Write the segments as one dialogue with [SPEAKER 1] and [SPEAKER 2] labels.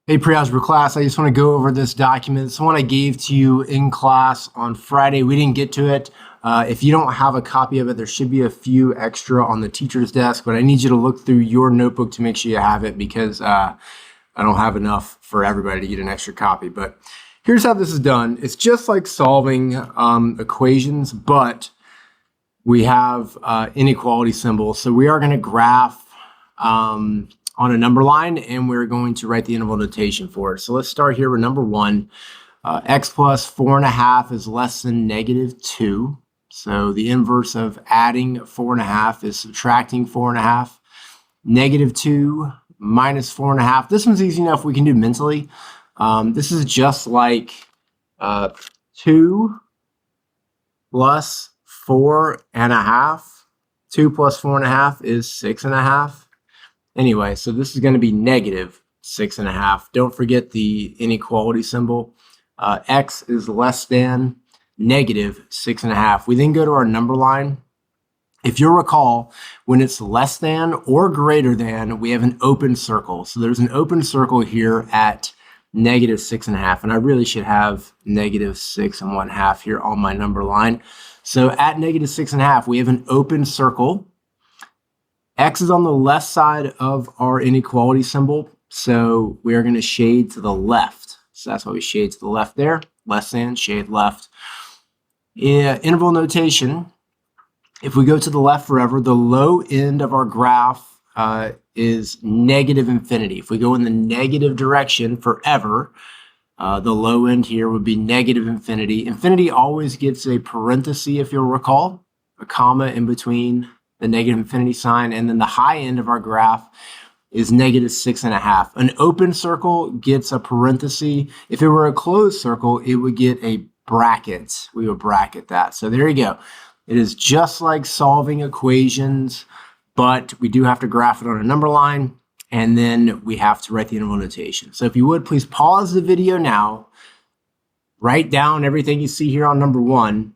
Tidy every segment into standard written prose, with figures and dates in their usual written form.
[SPEAKER 1] Hey, pre-algebra class, I just want to go over this document. It's the one I gave to you in class on Friday. We didn't get to it. If you don't have a copy of it, there should be a few extra on the teacher's desk, but I need you to look through your notebook to make sure you have it because I don't have enough for everybody to get an extra copy. But here's how this is done. It's just like solving equations, but we have inequality symbols. So we are going to graph on a number line, and we're going to write the interval notation for it. So let's start here with number one. X plus 4.5 is less than negative 2. So the inverse of adding 4.5 is subtracting 4.5. Negative 2 minus 4.5. This one's easy enough we can do mentally. This is just like 2 plus 4.5. 2 plus 4.5 is 6.5. Anyway, so this is going to be negative 6.5. Don't forget the inequality symbol. X is less than negative 6.5. We then go to our number line. If you'll recall, when it's less than or greater than, we have an open circle. So there's an open circle here at negative 6.5. And I really should have negative 6.5 here on my number line. So at negative 6.5, we have an open circle. X is on the left side of our inequality symbol, so we are going to shade to the left. So that's why we shade to the left there. Less than, shade left. Interval notation, if we go to the left forever, the low end of our graph is negative infinity. If we go in the negative direction forever, the low end here would be negative infinity. Infinity always gets a parenthesis, if you'll recall, a comma in between the negative infinity sign, and then the high end of our graph is negative 6.5. An open circle gets a parenthesis. If it were a closed circle, it would get a bracket. We would bracket that. So there you go. It is just like solving equations, but we do have to graph it on a number line, and then we have to write the interval notation. So if you would, please pause the video now, write down everything you see here on number one,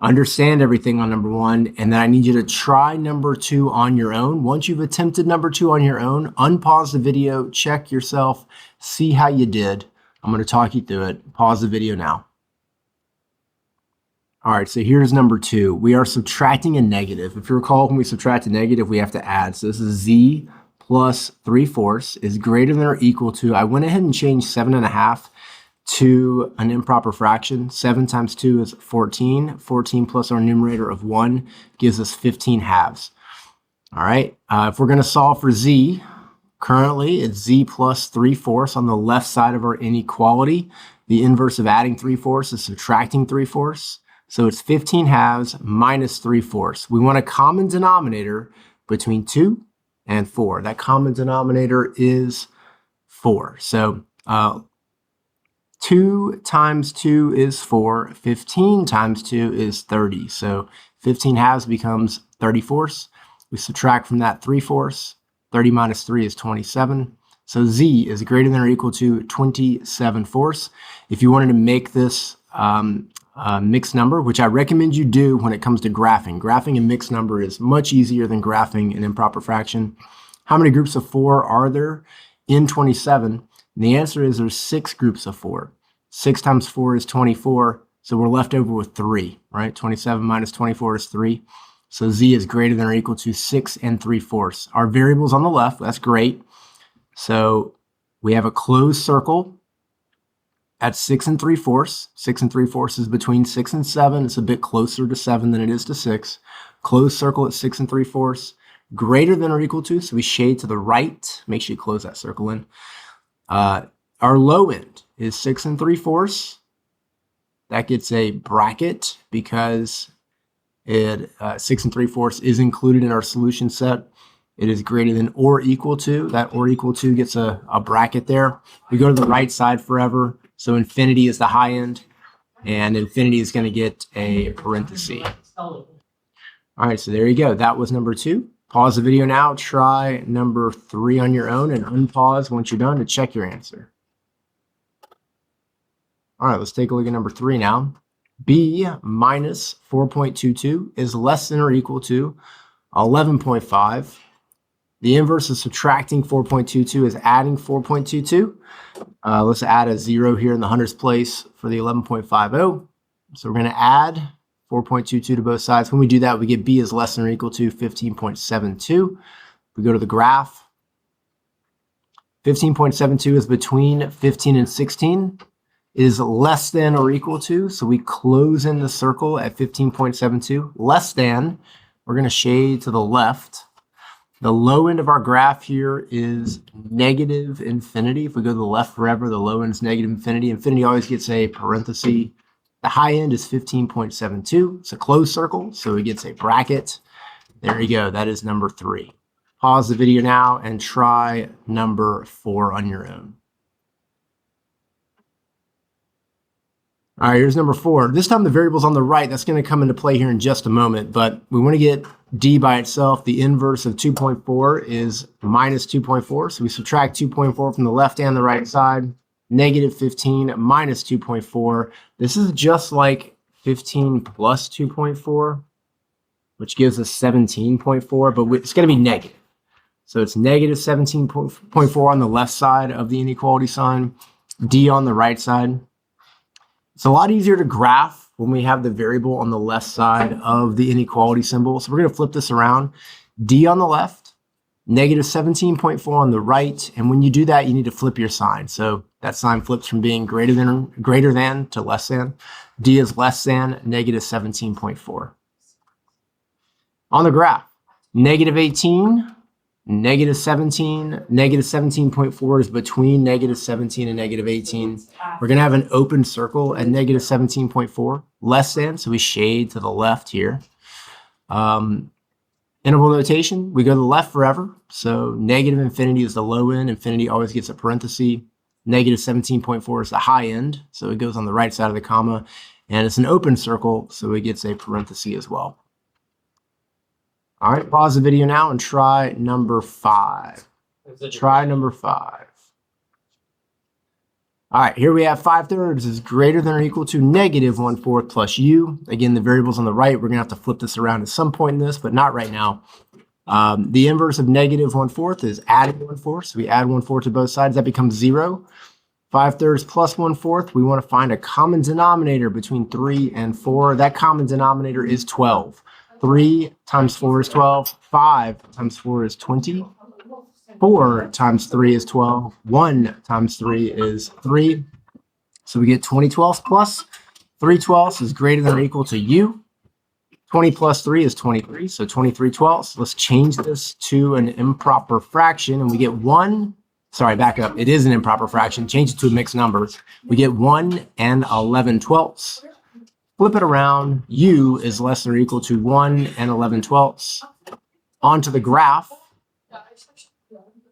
[SPEAKER 1] understand everything on number one, and then I need you to try number two on your own. Once you've attempted number two on your own, unpause the video, check yourself, see how you did. I'm going to talk you through it. Pause the video now. All right, so here's number two. We are subtracting a negative. If you recall, when we subtract a negative, we have to add. So this is z plus 3/4 is greater than or equal to, I went ahead and changed 7.5 to an improper fraction. 7 times 2 is 14. 14 plus our numerator of 1 gives us 15 halves. All right, if we're going to solve for z, currently it's z plus 3/4 on the left side of our inequality. The inverse of adding 3/4 is subtracting 3/4. So it's 15 halves minus 3/4. We want a common denominator between 2 and 4. That common denominator is 4. So 2 times 2 is 4. 15 times 2 is 30. So 15 halves becomes 30/4. We subtract from that 3/4. 30 minus 3 is 27. So z is greater than or equal to 27/4. If you wanted to make this mixed number, which I recommend you do when it comes to graphing. Graphing a mixed number is much easier than graphing an improper fraction. How many groups of 4 are there in 27? And the answer is there's 6 groups of 4. 6 times 4 is 24, so we're left over with 3, right? 27 minus 24 is 3. So z is greater than or equal to 6 3/4. Our variable's on the left, that's great. So we have a closed circle at 6 3/4. 6 3/4 is between 6 and 7. It's a bit closer to 7 than it is to 6. Closed circle at 6 3/4. Greater than or equal to, so we shade to the right. Make sure you close that circle in. Our low end is 6 3/4. That gets a bracket because 6 3/4 is included in our solution set. It is greater than or equal to. That or equal to gets a bracket there. We go to the right side forever. So infinity is the high end, and infinity is going to get a parenthesis. All right, so there you go. That was number two. Pause the video now. Try number 3 on your own and unpause once you're done to check your answer. All right, let's take a look at number 3 now. B minus 4.22 is less than or equal to 11.5. The inverse of subtracting 4.22 is adding 4.22. Let's add a 0 here in the hundredths place for the 11.50. So we're going to add 4.22 to both sides. When we do that, we get b is less than or equal to 15.72. We go to the graph. 15.72 is between 15 and 16. Is less than or equal to, so we close in the circle at 15.72. Less than, we're going to shade to the left. The low end of our graph here is negative infinity. If we go to the left forever, the low end is negative infinity. Infinity always gets a parenthesis. The high end is 15.72. It's a closed circle, so it gets a bracket. There you go. That is number 3. Pause the video now and try number 4 on your own. All right, here's number 4. This time the variable's on the right. That's going to come into play here in just a moment, but we want to get d by itself. The inverse of 2.4 is minus 2.4, so we subtract 2.4 from the left and the right side. Negative 15 minus 2.4. This is just like 15 plus 2.4, which gives us 17.4, but it's going to be negative. So it's negative 17.4 on the left side of the inequality sign, d on the right side. It's a lot easier to graph when we have the variable on the left side of the inequality symbol. So we're going to flip this around. D on the left, negative 17.4 on the right. And when you do that, you need to flip your sign. So that sign flips from being greater than to less than. D is less than negative 17.4. On the graph, negative 18, negative 17, negative 17.4 is between negative 17 and negative 18. We're going to have an open circle at negative 17.4, less than, so we shade to the left here. Interval notation, we go to the left forever. So negative infinity is the low end. Infinity always gets a parenthesis. Negative 17.4 is the high end, so it goes on the right side of the comma. And it's an open circle, so it gets a parenthesis as well. All right, pause the video now and try number 5. Try number 5. All right, here we have 5/3 is greater than or equal to negative 1/4 plus u. Again, the variable's on the right. We're going to have to flip this around at some point in this, but not right now. The inverse of negative 1/4 is adding 1/4. So we add 1/4 to both sides. That becomes 0. 5/3 plus 1/4. We want to find a common denominator between 3 and 4. That common denominator is 12. 3 times 4 is 12. 5 times 4 is 20. 4 times 3 is 12. 1 times 3 is 3. So we get 20 twelfths plus 3 twelfths is greater than or equal to u. 20 plus 3 is 23. So 23 twelfths. Let's change this to an improper fraction and we get 1. Sorry, back up. It is an improper fraction. Change it to a mixed number. We get 1 and 11 twelfths. Flip it around. U is less than or equal to 1 and 11 twelfths. Onto the graph.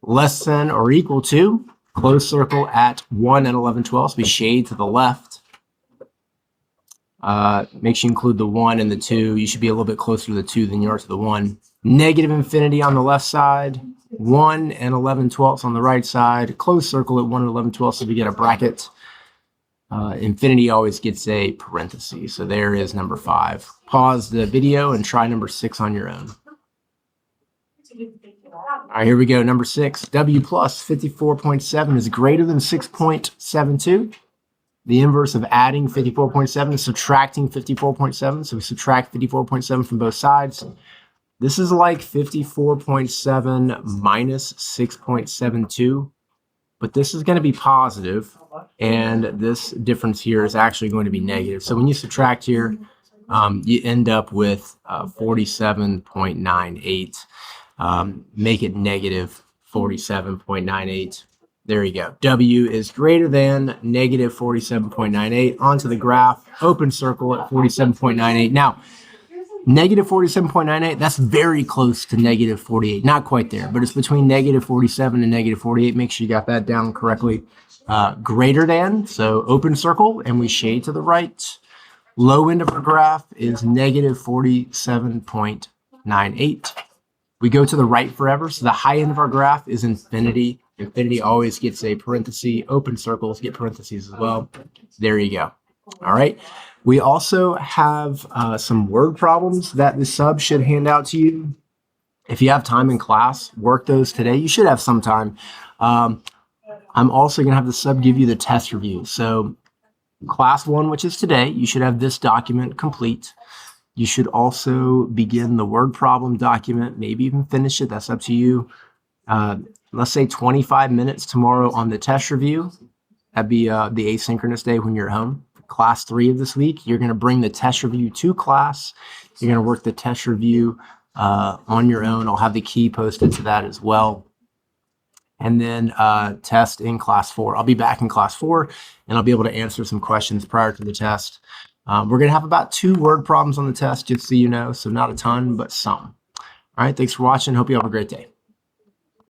[SPEAKER 1] Less than or equal to, closed circle at 1 and 11 twelfths. We shade to the left. Make sure you include the 1 and the 2. You should be a little bit closer to the 2 than you are to the 1. Negative infinity on the left side. 1 and 11 twelfths on the right side. Closed circle at 1 and 11 twelfths, so we get a bracket. Infinity always gets a parenthesis. So there is number 5. Pause the video and try number 6 on your own. All right, here we go. Number 6. W plus 54.7 is greater than 6.72. The inverse of adding 54.7 is subtracting 54.7. So we subtract 54.7 from both sides. This is like 54.7 minus 6.72. But this is going to be positive, and this difference here is actually going to be negative. So when you subtract here, you end up with 47.98. Make it negative 47.98. There you go. W is greater than negative 47.98. Onto the graph, open circle at 47.98. Now, negative 47.98, that's very close to negative 48. Not quite there, but it's between negative 47 and negative 48. Make sure you got that down correctly. Greater than, so open circle, and we shade to the right. Low end of our graph is negative 47.98. We go to the right forever, so the high end of our graph is infinity. Infinity always gets a parenthesis. Open circles get parentheses as well. There you go. All right. We also have some word problems that the sub should hand out to you. If you have time in class, work those today. You should have some time. I'm also going to have the sub give you the test review. So class 1, which is today, you should have this document complete. You should also begin the word problem document, maybe even finish it. That's up to you. Let's say 25 minutes tomorrow on the test review. That'd be the asynchronous day when you're at home. Class 3 of this week, you're going to bring the test review to class. You're going to work the test review on your own. I'll have the key posted to that as well. And then test in class 4. I'll be back in class 4, and I'll be able to answer some questions prior to the test. We're going to have about 2 word problems on the test, just so you know. So not a ton, but some. All right, thanks for watching. Hope you have a great day.